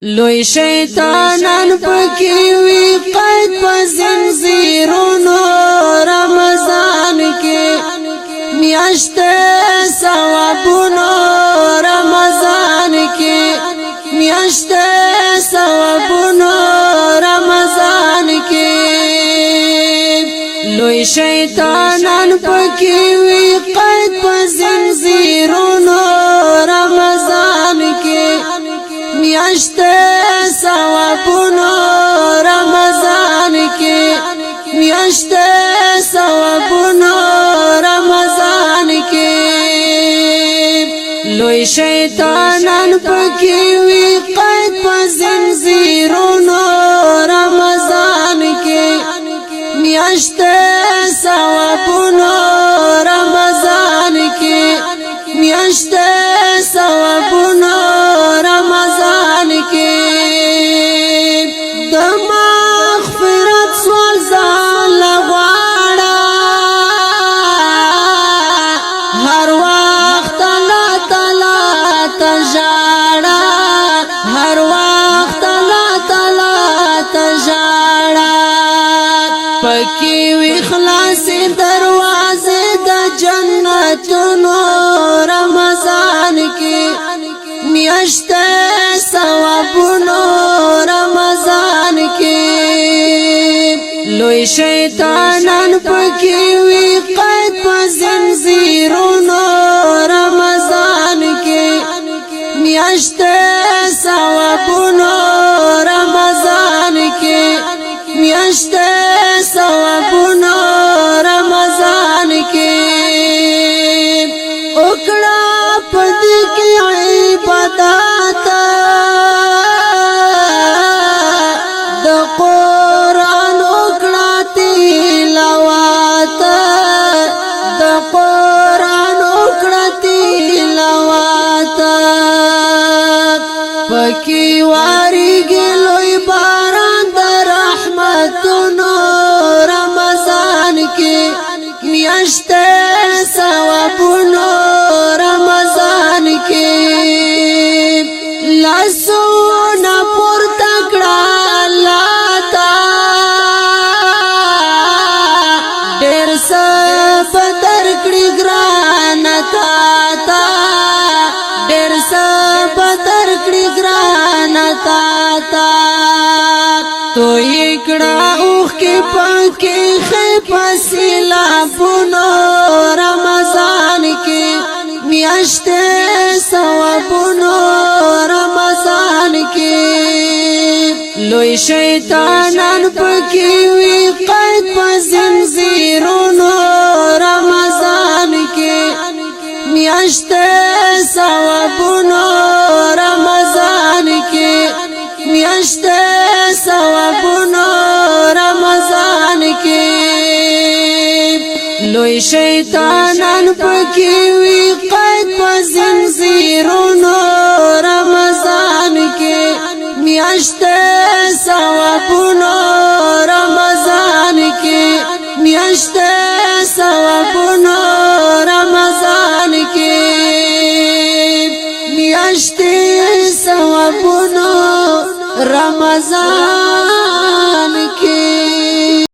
لوی شیطانان پکی وی قید په زنځیرونو رمضان کې میاشت ثوابونو رمضان کې میاشت ثوابونو رمضان کې لوی شیطانان پکی وی قید په زنځیرونو رمضان کې میاشت ثوابونو رمضان کې میاشت ثوابونو رمضان کې لوی شیطانان پکې وی قید په زنځیرونو رمضان کې میاشت ثوابونو رمضان کې میاشت ثوابونو رمضان کې د مغفرت سوال ځان غواړه هر وخت الله تعالی ته ژاړه هر وخت الله تعالی ته ژاړه پکې وي خلاص دروازه د جنتونو رمضان کې میاشت ثوابونو رمضان کې لوی شیطانان پکې وی قید په زنځیرونو رمضان کې میاشت ثوابونو رمضان کې میاشت ثوابونو رمضان کې وکړه پدې کې عبادت د قرآن وکړه تلاوت د قرآن وکړه تلاوت پکې واريږي لوی باران د رحمتونو رمضان کې میاشت ثوابونو رمضان کې لاسونه پورته کړه الله ته ډېر څه په درکړي ګرانه تا ته ډېر څه په درکړي ګرانه تا ته توی کړه اوښکې پکې ښې په سیلابونو رمضان کې میاشت ثوابونو رمضان کې لوی شیطانان پکې وی قید په زنځیرونو رمضان کې میاشت ثوابونو رمضان کې میاشت ثوابونو رمضان کې لوی شیطانان پکې وی قید په زنځیرونو رمضان کې میاشت ثوابونو رمضان کې میاشت ثوابونو رمضان کې میاشت ثوابونو رمضان